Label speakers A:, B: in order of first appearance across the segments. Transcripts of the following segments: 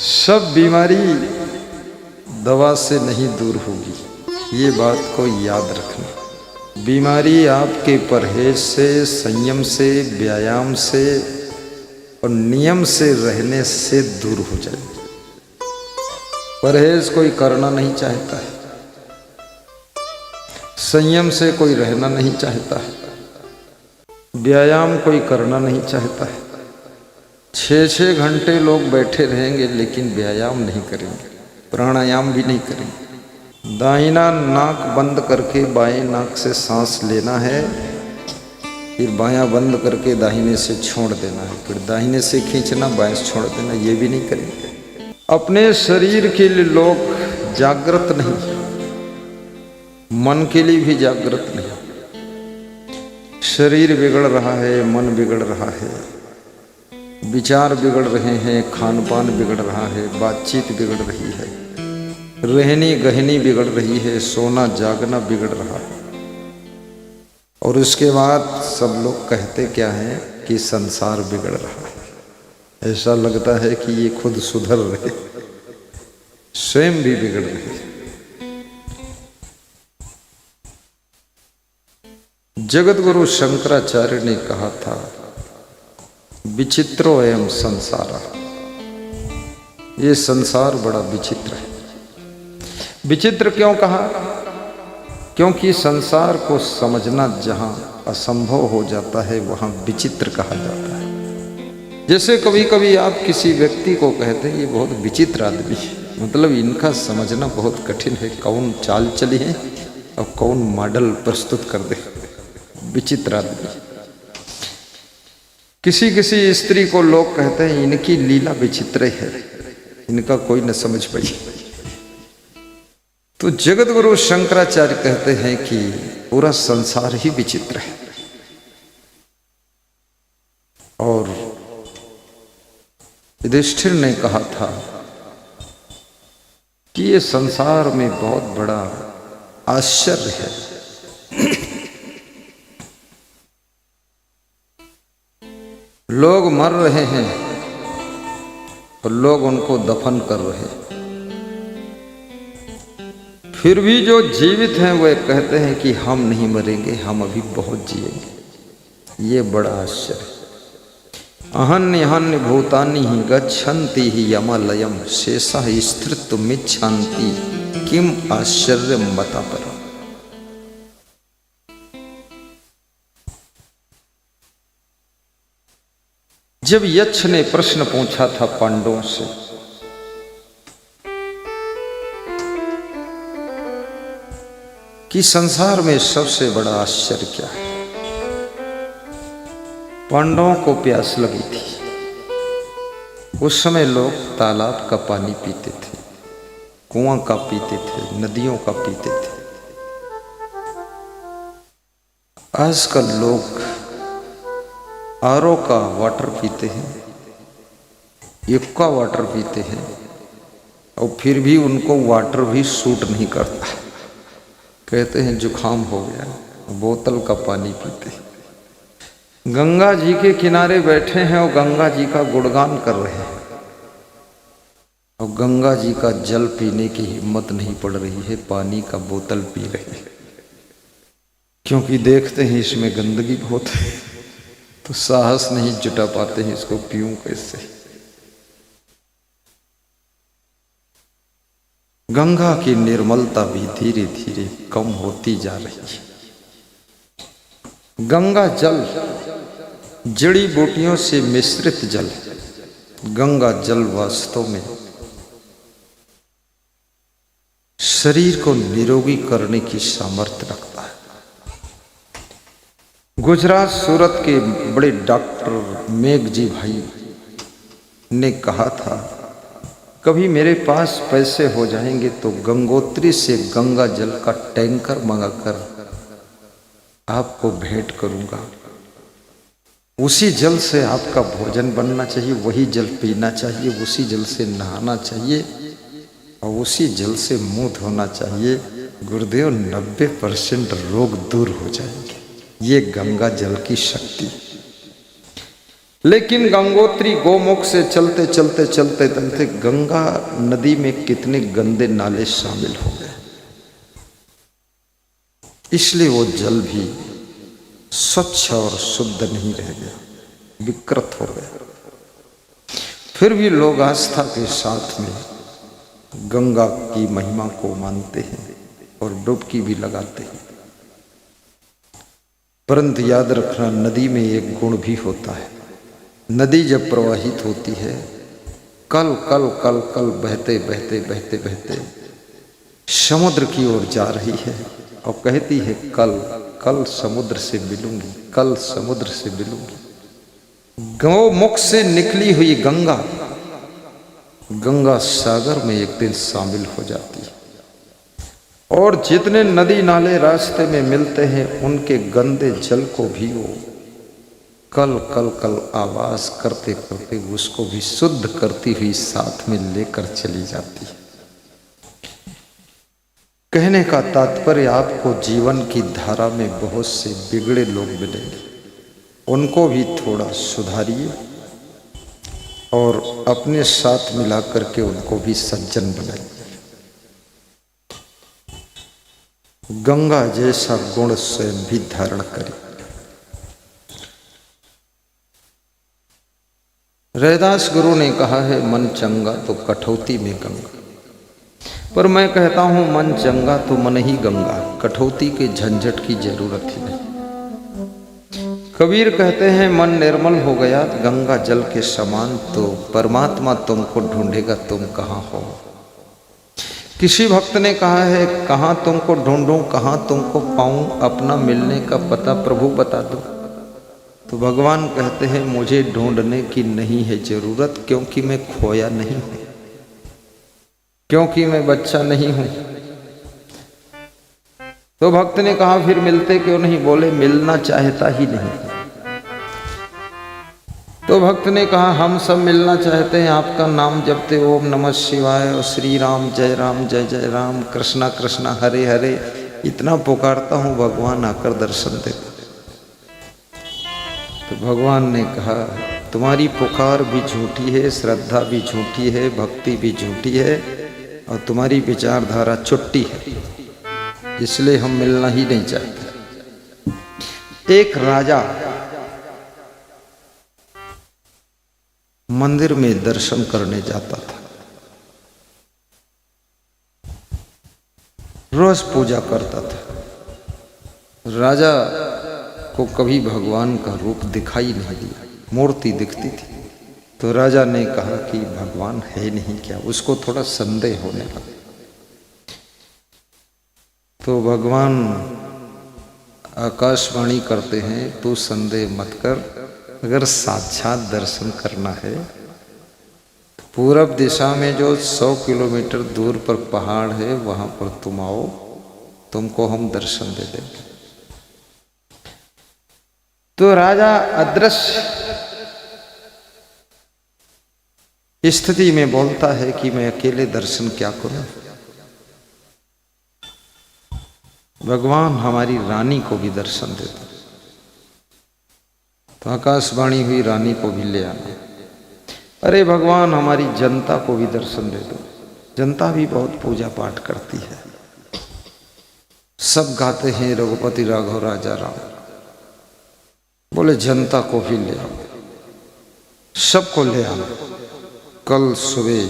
A: सब बीमारी दवा से नहीं दूर होगी, ये बात को याद रखना। बीमारी आपके परहेज से, संयम से, व्यायाम से और नियम से रहने से दूर हो जाएगी। परहेज कोई करना नहीं चाहता है, संयम से कोई रहना नहीं चाहता है, व्यायाम कोई करना नहीं चाहता है। 6-6 घंटे लोग बैठे रहेंगे लेकिन व्यायाम नहीं करेंगे, प्राणायाम भी नहीं करेंगे। दाहिना नाक बंद करके बाएं नाक से सांस लेना है, फिर बायां बंद करके दाहिने से छोड़ देना है, फिर दाहिने से खींचना, बाएं से छोड़ देना, ये भी नहीं करेंगे। अपने शरीर के लिए लोग जागृत नहीं, मन के लिए भी जागृत नहीं। शरीर बिगड़ रहा है, मन बिगड़ रहा है, विचार बिगड़ रहे हैं, खान पान बिगड़ रहा है, बातचीत बिगड़ रही है, रहनी गहनी बिगड़ रही है, सोना जागना बिगड़ रहा है। और उसके बाद सब लोग कहते क्या है कि संसार बिगड़ रहा है। ऐसा लगता है कि ये खुद सुधर रहे, स्वयं भी बिगड़ रहे। जगत गुरु शंकराचार्य ने कहा था, विचित्रो एवं संसारा, ये संसार बड़ा विचित्र है। विचित्र क्यों कहा? क्योंकि संसार को समझना जहां असंभव हो जाता है वहां विचित्र कहा जाता है। जैसे कभी कभी आप किसी व्यक्ति को कहते हैं ये बहुत विचित्र आदमी है, मतलब इनका समझना बहुत कठिन है, कौन चाल चली है और कौन मॉडल प्रस्तुत कर दे, विचित्र आदमी। किसी किसी स्त्री को लोग कहते हैं इनकी लीला विचित्र है, इनका कोई न समझ पाई। तो जगत गुरु शंकराचार्य कहते हैं कि पूरा संसार ही विचित्र है। और युधिष्ठिर ने कहा था कि ये संसार में बहुत बड़ा आश्चर्य है। लोग मर रहे हैं और लोग उनको दफन कर रहे हैं, फिर भी जो जीवित हैं वे कहते हैं कि हम नहीं मरेंगे, हम अभी बहुत जिएंगे। ये बड़ा आश्चर्य। अहन्य भूतानि ही गच्छन्ति ही यमालयम शेषः स्थितमिच्छन्ति किम आश्चर्य मता पर। जब यक्ष ने प्रश्न पूछा था पांडवों से कि संसार में सबसे बड़ा आश्चर्य क्या है, पांडवों को प्यास लगी थी। उस समय लोग तालाब का पानी पीते थे, कुआं का पीते थे, नदियों का पीते थे। आजकल लोग आरओ का वाटर पीते हैं, एक्वा वाटर पीते हैं, और फिर भी उनको वाटर भी सूट नहीं करता। कहते हैं जुखाम हो गया, बोतल का पानी पीते हैं। गंगा जी के किनारे बैठे हैं और गंगा जी का गुणगान कर रहे हैं, और गंगा जी का जल पीने की हिम्मत नहीं पड़ रही है, पानी का बोतल पी रहे हैं। क्योंकि देखते हैं इसमें गंदगी बहुत है, तो साहस नहीं जुटा पाते हैं इसको पीऊं कैसे। गंगा की निर्मलता भी धीरे धीरे कम होती जा रही है। गंगा जल जड़ी बूटियों से मिश्रित जल, गंगा जल वास्तव में शरीर को निरोगी करने की सामर्थ्य रखता है। गुजरात सूरत के बड़े डॉक्टर मेघजी भाई ने कहा था, कभी मेरे पास पैसे हो जाएंगे तो गंगोत्री से गंगा जल का टैंकर मंगाकर आपको भेंट करूंगा। उसी जल से आपका भोजन बनना चाहिए, वही जल पीना चाहिए, उसी जल से नहाना चाहिए और उसी जल से मुंह धोना चाहिए। गुरुदेव 90% रोग दूर हो जाएंगे। ये गंगा जल की शक्ति। लेकिन गंगोत्री गोमुख से चलते चलते चलते चलते गंगा नदी में कितने गंदे नाले शामिल हो गए, इसलिए वो जल भी स्वच्छ और शुद्ध नहीं रह गया, विकृत हो गया। फिर भी लोग आस्था के साथ में गंगा की महिमा को मानते हैं और डुबकी भी लगाते हैं। परंतु याद रखना, नदी में एक गुण भी होता है। नदी जब प्रवाहित होती है, कल कल कल कल बहते बहते बहते बहते समुद्र की ओर जा रही है और कहती है कल कल समुद्र से मिलूंगी, कल समुद्र से मिलूंगी। गौमुख से निकली हुई गंगा गंगा सागर में एक दिन शामिल हो जाती है और जितने नदी नाले रास्ते में मिलते हैं उनके गंदे जल को भी वो कल कल कल आवाज करते करते उसको भी शुद्ध करती हुई साथ में लेकर चली जाती है। कहने का तात्पर्य, आपको जीवन की धारा में बहुत से बिगड़े लोग मिलेंगे, उनको भी थोड़ा सुधारिए और अपने साथ मिला करके उनको भी सज्जन बनाइए। गंगा जैसा गुण स्वयं भी धारण करें। रैदास गुरु ने कहा है, मन चंगा तो कठौती में गंगा। पर मैं कहता हूं, मन चंगा तो मन ही गंगा, कठौती के झंझट की जरूरत ही नहीं। कबीर कहते हैं, मन निर्मल हो गया गंगा जल के समान तो परमात्मा तुमको ढूंढेगा, तुम कहाँ हो। किसी भक्त ने कहा है, कहाँ तुमको ढूंढूं, कहाँ तुमको पाऊं, अपना मिलने का पता प्रभु बता दो। तो भगवान कहते हैं, मुझे ढूंढने की नहीं है जरूरत, क्योंकि मैं खोया नहीं हूं, क्योंकि मैं बच्चा नहीं हूं। तो भक्त ने कहा, फिर मिलते क्यों नहीं? बोले, मिलना चाहता ही नहीं। तो भक्त ने कहा, हम सब मिलना चाहते हैं, आपका नाम जपते ओम नमः शिवाय और श्री राम जय राम कृष्णा कृष्णा हरे हरे इतना पुकारता हूं, भगवान आकर दर्शन दे। तो भगवान ने कहा, तुम्हारी पुकार भी झूठी है, श्रद्धा भी झूठी है, भक्ति भी झूठी है और तुम्हारी विचारधारा चुट्टी है, इसलिए हम मिलना ही नहीं चाहते। एक राजा मंदिर में दर्शन करने जाता था, रोज पूजा करता था। राजा को कभी भगवान का रूप दिखाई नहीं दिया, मूर्ति दिखती थी। तो राजा ने कहा कि भगवान है नहीं क्या? उसको थोड़ा संदेह होने लगा। तो भगवान आकाशवाणी करते हैं, तू संदेह मत कर, अगर साक्षात दर्शन करना है तो पूरब दिशा में जो 100 किलोमीटर दूर पर पहाड़ है वहां पर तुम आओ, तुमको हम दर्शन दे देंगे। तो राजा अदृश्य स्थिति में बोलता है कि मैं अकेले दर्शन क्या करूं? भगवान हमारी रानी को भी दर्शन दे दो। तो आकाशवाणी हुई, रानी को भी ले आना। अरे भगवान हमारी जनता को भी दर्शन दे दो, जनता भी बहुत पूजा पाठ करती है, सब गाते हैं रघुपति राघव राजा राम। बोले जनता को भी ले आओ, सबको ले आओ। कल सुबह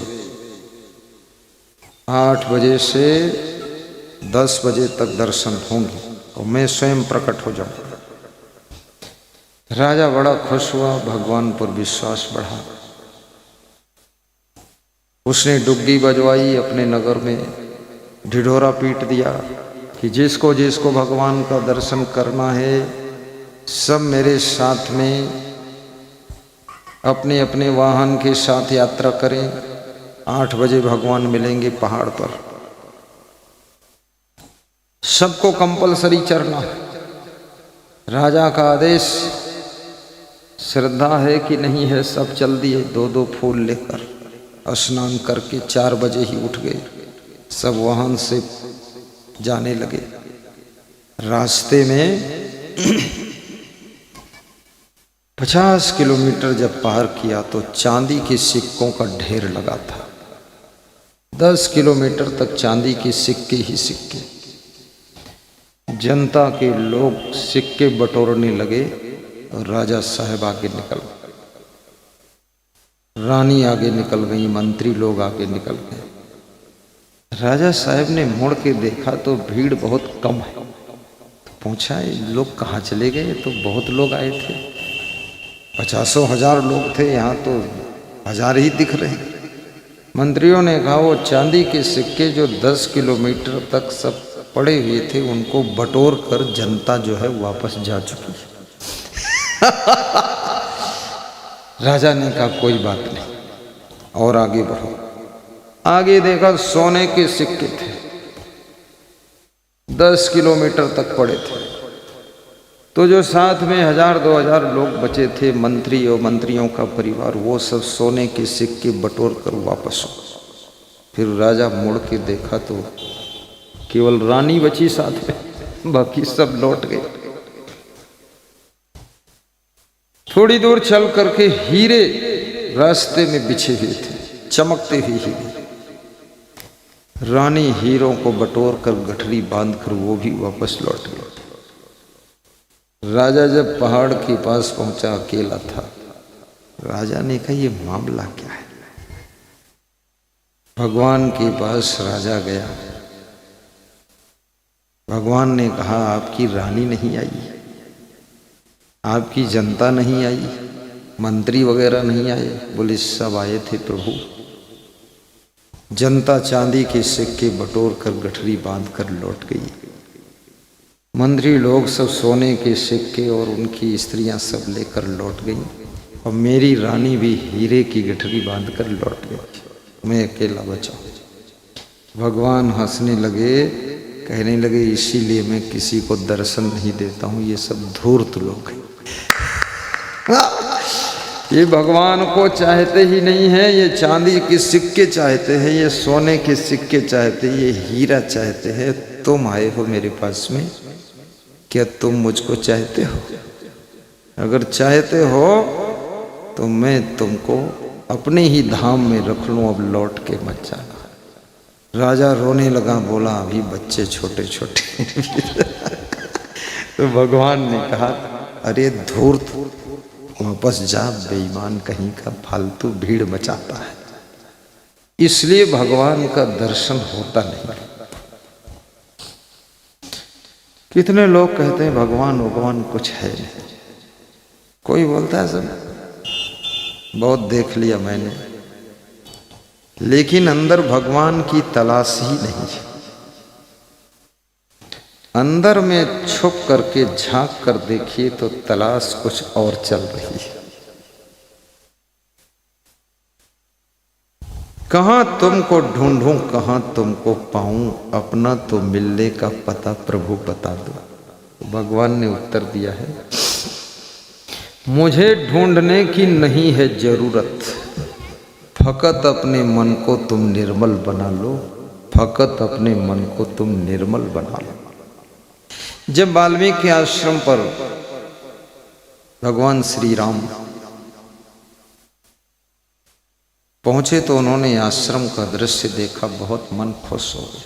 A: 8 बजे से 10 बजे तक दर्शन होंगे और मैं स्वयं प्रकट हो जाऊंगा। राजा बड़ा खुश हुआ, भगवान पर विश्वास बढ़ा। उसने डुग्गी बजवाई, अपने नगर में ढिढोरा पीट दिया कि जिसको जिसको भगवान का दर्शन करना है सब मेरे साथ में अपने अपने वाहन के साथ यात्रा करें। 8 बजे भगवान मिलेंगे पहाड़ पर, सबको कंपलसरी चढ़ना। राजा का आदेश, श्रद्धा है कि नहीं है, सब चल दिए। 2-2 फूल लेकर स्नान करके 4 बजे ही उठ गए, सब वाहन से जाने लगे। रास्ते में 50 किलोमीटर जब पार किया तो चांदी के सिक्कों का ढेर लगा था। 10 किलोमीटर तक चांदी के सिक्के ही सिक्के। जनता के लोग सिक्के बटोरने लगे और राजा साहब आगे निकल गए, रानी आगे निकल गई, मंत्री लोग आगे निकल गए। राजा साहब ने मुड़ के देखा तो भीड़ बहुत कम है। तो पूछा ये लोग कहाँ चले गए? तो बहुत लोग आए थे, 50,000 लोग थे, यहाँ तो 1000 ही दिख रहे। मंत्रियों ने कहा वो चांदी के सिक्के जो 10 किलोमीटर तक सब पड़े हुए थे उनको बटोर कर जनता जो है वापस जा चुकी है। राजा ने कहा कोई बात नहीं, और आगे बढ़ो। आगे देखा सोने के सिक्के थे, 10 किलोमीटर तक पड़े थे। तो जो साथ में 1000-2000 लोग बचे थे, मंत्री और मंत्रियों का परिवार, वो सब सोने के सिक्के बटोर कर वापस हो। फिर राजा मुड़ के देखा तो केवल रानी बची साथ में, बाकी सब लौट गए। थोड़ी दूर चल करके हीरे रास्ते में बिछे हुए थे, चमकते हुए हीरे। रानी हीरों को बटोर कर गठरी बांध कर वो भी वापस लौट गए। राजा जब पहाड़ के पास पहुंचा, अकेला था। राजा ने कहा ये मामला क्या है? भगवान के पास राजा गया। भगवान ने कहा आपकी रानी नहीं आई, आपकी जनता नहीं आई, मंत्री वगैरह नहीं आए? बोले सब आए थे प्रभु। जनता चांदी के सिक्के बटोर कर गठरी बांध कर लौट गई। मंत्री लोग सब सोने के सिक्के और उनकी स्त्रियां सब लेकर लौट गई, और मेरी रानी भी हीरे की गठरी बांध कर लौट गई। मैं अकेला बचा। भगवान हंसने लगे, कहने लगे इसीलिए मैं किसी को दर्शन नहीं देता हूँ, ये सब धूर्त लोग हैं। ये भगवान को चाहते ही नहीं है, ये चांदी के सिक्के चाहते हैं, ये सोने के सिक्के चाहते हैं, ये हीरा चाहते हैं। तुम आए हो मेरे पास में, क्या तुम मुझको चाहते हो? अगर चाहते हो तो मैं तुमको अपने ही धाम में रख लूं, अब लौट के मत जाना। राजा रोने लगा, बोला अभी बच्चे छोटे छोटे। तो भगवान ने कहा अरे धूर्त, वापस जा, बेईमान कहीं का, फालतू भीड़ मचाता है। इसलिए भगवान का दर्शन होता नहीं। कितने लोग कहते हैं भगवान भगवान कुछ है नहीं। कोई बोलता है सब बहुत देख लिया मैंने, लेकिन अंदर भगवान की तलाश ही नहीं है। अंदर में छुप करके झांक कर देखिए तो तलाश कुछ और चल रही है। कहां तुमको ढूंढूं, कहां तुमको पाऊं, अपना तो मिलने का पता प्रभु बता दो। तो भगवान ने उत्तर दिया है, मुझे ढूंढने की नहीं है जरूरत, फकत अपने मन को तुम निर्मल बना लो, फकत अपने मन को तुम निर्मल बना लो। जब वाल्मीकि आश्रम पर भगवान श्री राम पहुंचे तो उन्होंने आश्रम का दृश्य देखा, बहुत मन खुश हो गया।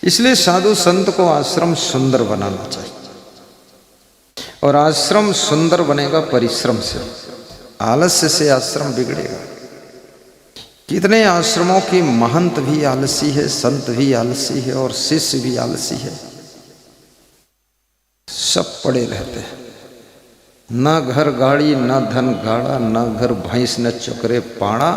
A: इसलिए साधु संत को आश्रम सुंदर बनाना चाहिए, और आश्रम सुंदर बनेगा परिश्रम से, आलस्य से आश्रम बिगड़ेगा। कितने आश्रमों के महंत भी आलसी है, संत भी आलसी है, और शिष्य भी आलसी है। सब पड़े रहते हैं, ना घर गाड़ी, ना धन गाड़ा, ना घर भैंस, न चुकरे पाड़ा,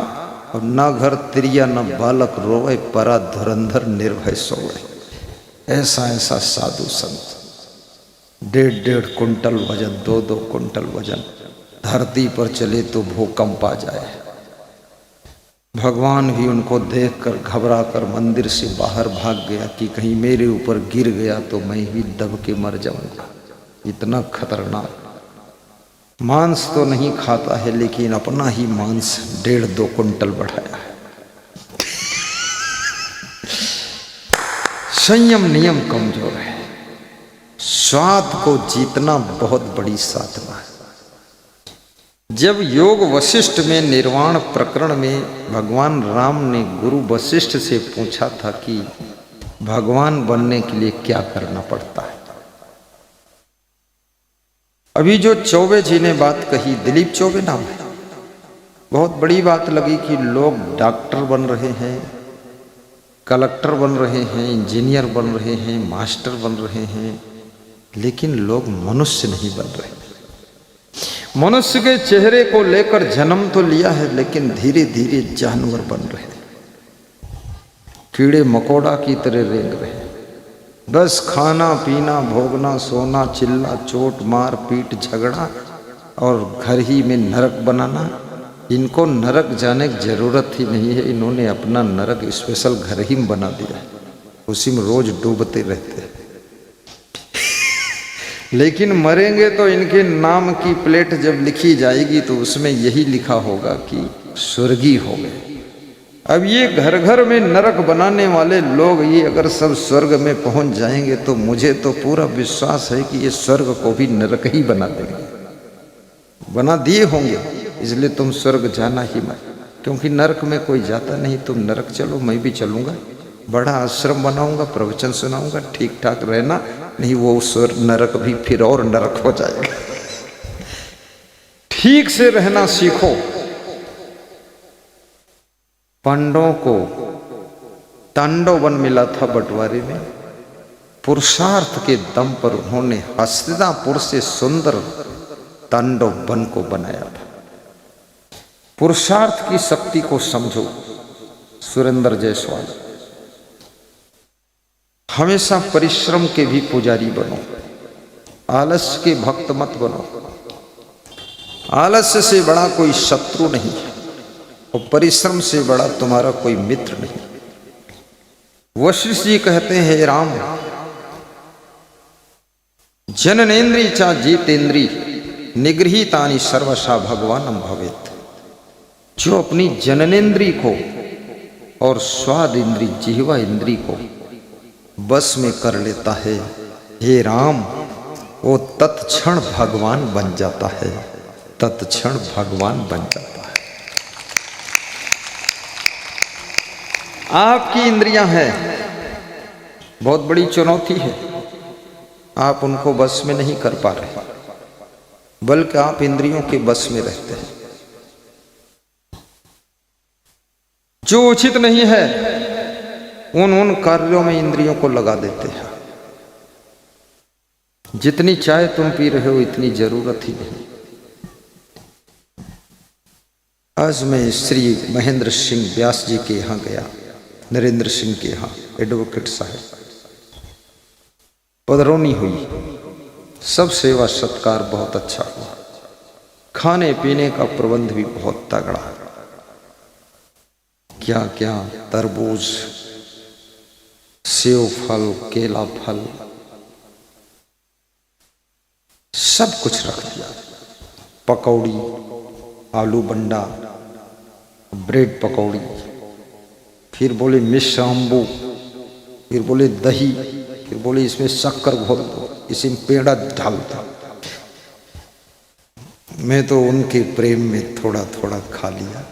A: और ना घर तिरिया, न बालक रोवे, परा धुरंधर निर्भय सोवे। ऐसा ऐसा साधु संत 1.5 कुंटल वजन, 2-2 कुंटल वजन, धरती पर चले तो भूकंप आ जाए। भगवान भी उनको देखकर घबरा कर मंदिर से बाहर भाग गया कि कहीं मेरे ऊपर गिर गया तो मैं भी दब के मर जाऊंगा। इतना खतरनाक। मांस तो नहीं खाता है, लेकिन अपना ही मांस 1.5-2 कुंटल बढ़ाया है। संयम नियम कमजोर है। स्वाद को जीतना बहुत बड़ी साधना है। जब योग वशिष्ठ में निर्वाण प्रकरण में भगवान राम ने गुरु वशिष्ठ से पूछा था कि भगवान बनने के लिए क्या करना पड़ता है। अभी जो चौबे जी ने बात कही, दिलीप चौबे नाम है, बहुत बड़ी बात लगी कि लोग डॉक्टर बन रहे हैं, कलेक्टर बन रहे हैं, इंजीनियर बन रहे हैं, मास्टर बन रहे हैं, लेकिन लोग मनुष्य नहीं बन रहे। मनुष्य के चेहरे को लेकर जन्म तो लिया है, लेकिन धीरे धीरे जानवर बन रहे, कीड़े मकोड़ा की तरह रेंग रहे। बस खाना पीना, भोगना, सोना, चिल्ला चोट, मार पीट, झगड़ा और घर ही में नरक बनाना। इनको नरक जाने की जरूरत ही नहीं है, इन्होंने अपना नरक स्पेशल घर ही में बना दिया है, उसी में रोज डूबते रहते हैं। लेकिन मरेंगे तो इनके नाम की प्लेट जब लिखी जाएगी तो उसमें यही लिखा होगा कि स्वर्गीय हो गए। अब ये घर घर में नरक बनाने वाले लोग, ये अगर सब स्वर्ग में पहुंच जाएंगे तो मुझे तो पूरा विश्वास है कि ये स्वर्ग को भी नरक ही बना देंगे, बना दिए होंगे। इसलिए तुम स्वर्ग जाना ही मत, क्योंकि नरक में कोई जाता नहीं। तुम नरक चलो, मैं भी चलूंगा, बड़ा आश्रम बनाऊंगा, प्रवचन सुनाऊंगा, ठीक ठाक रहना, नहीं वो स्वर्ग नरक भी फिर और नरक हो जाएगा। ठीक से रहना सीखो। पांडवों को तांडव वन मिला था बंटवारे में, पुरुषार्थ के दम पर उन्होंने हस्तिनापुर से सुंदर तांडव वन को बनाया था। पुरुषार्थ की शक्ति को समझो। सुरेंद्र जायसवाल, हमेशा परिश्रम के भी पुजारी बनो, आलस्य के भक्त मत बनो। आलस्य से बड़ा कोई शत्रु नहीं है और परिश्रम से बड़ा तुम्हारा कोई मित्र नहीं। वशिष्ठ जी कहते हैं, हे राम, जननेन्द्रिय चा जितेन्द्रिय निगृहीतानि सर्वशा भगवानम भवेत्। जो अपनी जननेन्द्रिय को और स्वाद इंद्रिय, जिह्वा इंद्रिय को बस में कर लेता है, हे राम, वो तत्क्षण भगवान बन जाता है, तत्क्षण भगवान बन जाता है। आपकी इंद्रियां हैं, बहुत बड़ी चुनौती है, आप उनको बस में नहीं कर पा रहे, बल्कि आप इंद्रियों के बस में रहते हैं। जो उचित नहीं है उन कार्यों में इंद्रियों को लगा देते हैं। जितनी चाय तुम पी रहे हो इतनी जरूरत ही नहीं। आज मैं श्री महेंद्र सिंह व्यास जी के यहाँ गया, नरेंद्र सिंह के यहाँ, एडवोकेट साहब, पधरौनी हुई, सब सेवा सत्कार बहुत अच्छा हुआ, खाने पीने का प्रबंध भी बहुत तगड़ा, क्या क्या तरबूज, सेव फल, केला फल, सब कुछ रख दिया। पकौड़ी, आलू बंडा, ब्रेड पकौड़ी, फिर बोले मिश्र अम्बू, फिर बोले दही, फिर बोले इसमें शक्कर घोल दो, इसमें पेड़ा डाल दो। मैं तो उनके प्रेम में थोड़ा थोड़ा खा लिया।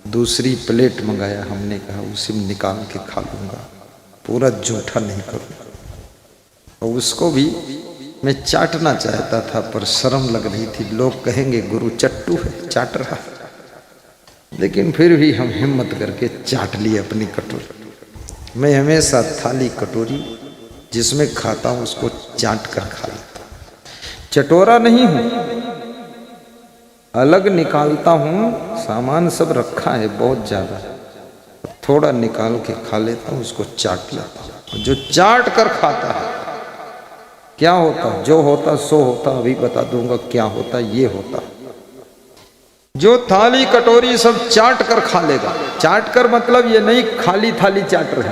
A: दूसरी प्लेट मंगाया, हमने कहा उसी में निकाल के खा लूँगा, पूरा जूठा नहीं करूँगा। और उसको भी मैं चाटना चाहता था पर शर्म लग रही थी, लोग कहेंगे गुरु चट्टू है, चाट रहा। लेकिन फिर भी हम हिम्मत करके चाट लिए अपनी कटोरी। मैं हमेशा थाली कटोरी जिसमें खाता हूँ उसको चाट कर खा लेता हूँ। चटोरा नहीं हूँ, अलग निकालता हूँ, सामान सब रखा है बहुत ज़्यादा, थोड़ा निकाल के खा लेता हूँ, उसको चाट लेता हूँ। जो चाट कर खाता है क्या होता, जो होता सो होता, अभी बता दूंगा क्या होता, ये होता। जो थाली कटोरी सब चाट कर खा लेगा, चाट कर मतलब ये नहीं खाली थाली चाट रहे,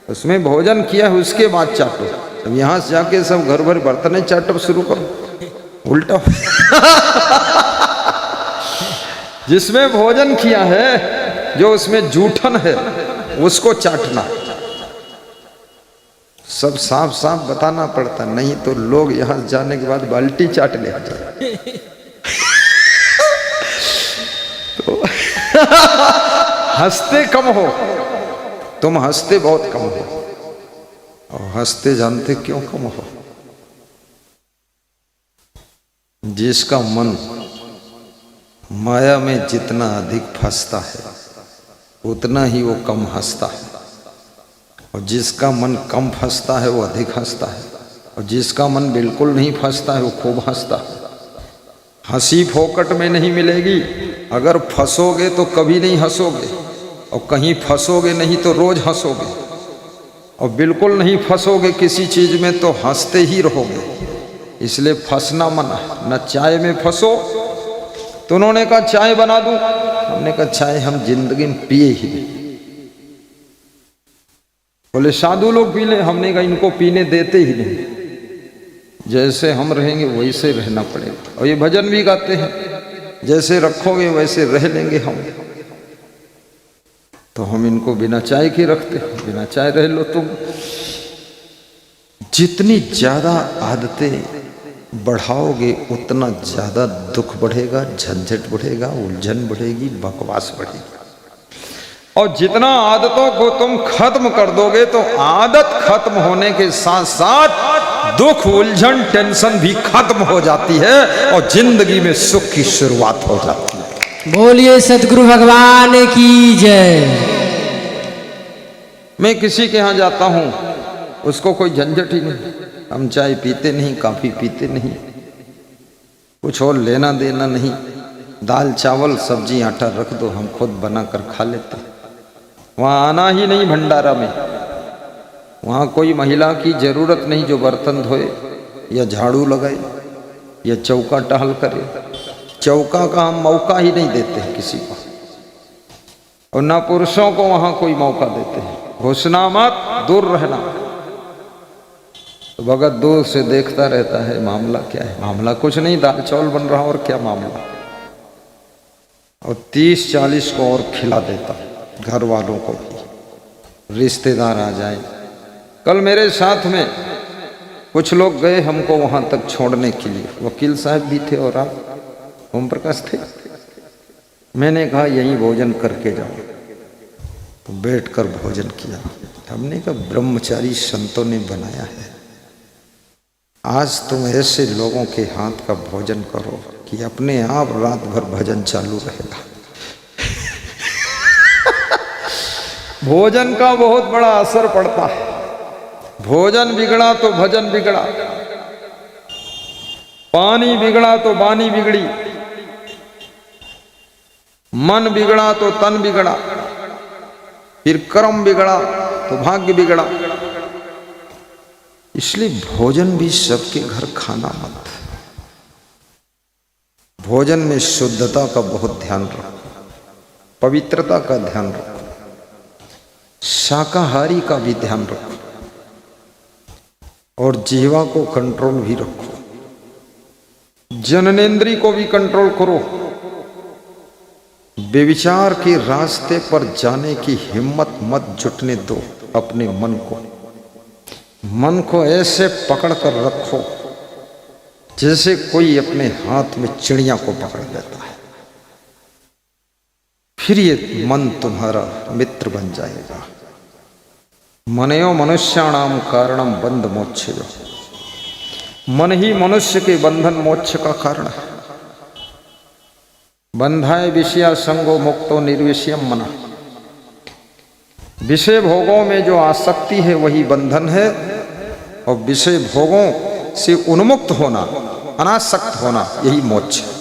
A: उसमें भोजन किया है उसके बाद चाटो। अब यहाँ से जाके सब घर भर बर्तन चाटो शुरू करो, उल्टा। जिसमें भोजन किया है, जो उसमें जूठन है, उसको चाटना। सब साफ साफ बताना पड़ता, नहीं तो लोग यहाँ जाने के बाद बाल्टी चाट ले जाते। तो हंसते कम हो, तुम हंसते बहुत कम हो। और हंसते जानते क्यों कम हो? जिसका मन माया में जितना अधिक फंसता है उतना ही वो कम हंसता है, और जिसका मन कम फंसता है वो अधिक हंसता है, और जिसका मन बिल्कुल नहीं फंसता है वो खूब हंसता है। हंसी फोकट में नहीं मिलेगी। अगर फंसोगे तो कभी नहीं हंसोगे, और कहीं फंसोगे नहीं तो रोज हंसोगे, और बिल्कुल नहीं फंसोगे किसी चीज में तो हंसते ही रहोगे। इसलिए फंसना मना है। न चाय में फंसो। तो उन्होंने कहा चाय बना दूं। हमने कहा चाय हम जिंदगी में पिए ही नहीं। बोले साधु लोग पी ले। हमने कहा इनको पीने देते ही नहीं, जैसे हम रहेंगे वैसे रहना पड़ेगा। और ये भजन भी गाते हैं, जैसे रखोगे वैसे रह लेंगे हम। तो हम इनको बिना चाय के रखते, बिना चाय रह लो तुम। जितनी ज्यादा आदतें बढ़ाओगे उतना ज्यादा दुख बढ़ेगा, झंझट बढ़ेगा, उलझन बढ़ेगी, बकवास बढ़ेगी। और जितना आदतों को तुम खत्म कर दोगे तो आदत खत्म होने के साथ साथ दुख, उलझन, टेंशन भी खत्म हो जाती है और जिंदगी में सुख की शुरुआत हो जाती है।
B: बोलिए सदगुरु भगवान की जय।
A: मैं किसी के यहां जाता हूं, उसको कोई झंझट ही नहीं। हम चाय पीते नहीं, कॉफी पीते नहीं, कुछ और लेना देना नहीं। दाल चावल सब्जी आटा रख दो, हम खुद बना कर खा लेते। वहाँ आना ही नहीं भंडारा में। वहाँ कोई महिला की जरूरत नहीं जो बर्तन धोए या झाड़ू लगाए या चौका टहल करे। चौका का हम मौका ही नहीं देते किसी को, और ना पुरुषों को वहाँ कोई मौका देते हैं। घुसना मत, दूर रहना। तो भगत दूर से देखता रहता है, मामला क्या है? मामला कुछ नहीं, दाल चावल बन रहा और क्या मामला। और 30-40 को और खिला देता, घर वालों को भी, रिश्तेदार आ जाए। कल मेरे साथ में कुछ लोग गए हमको वहां तक छोड़ने के लिए। वकील साहब भी थे और आप ओम प्रकाश थे। मैंने कहा यहीं भोजन करके जाओ। तो बैठकर भोजन किया। हमने कहा ब्रह्मचारी संतों ने बनाया है, आज तुम ऐसे लोगों के हाथ का भोजन करो कि अपने आप रात भर भजन चालू रहेगा। भोजन का बहुत बड़ा असर पड़ता है। भोजन बिगड़ा तो भजन बिगड़ा, पानी बिगड़ा तो बानी बिगड़ी, मन बिगड़ा तो तन बिगड़ा, फिर कर्म बिगड़ा तो भाग्य बिगड़ा। इसलिए भोजन भी सबके घर खाना मत। भोजन में शुद्धता का बहुत ध्यान रखो, पवित्रता का ध्यान रखो, शाकाहारी का भी ध्यान रखो, और जीवा को कंट्रोल भी रखो, जननेंद्री को भी कंट्रोल करो। बेविचार के रास्ते पर जाने की हिम्मत मत जुटने दो। अपने मन को ऐसे पकड़ कर रखो जैसे कोई अपने हाथ में चिड़िया को पकड़ लेता है। फिर ये मन तुम्हारा मित्र बन जाएगा। मनयो मनुष्याणाम कारणम बंध मोक्षयो। मन ही मनुष्य के बंधन मोक्ष का कारण है। बंधाए विषया संगो मुक्तो निर्विषयम मना। विषय भोगों में जो आसक्ति है वही बंधन है, और विषय भोगों से उन्मुक्त होना, अनासक्त होना, यही मोक्ष है।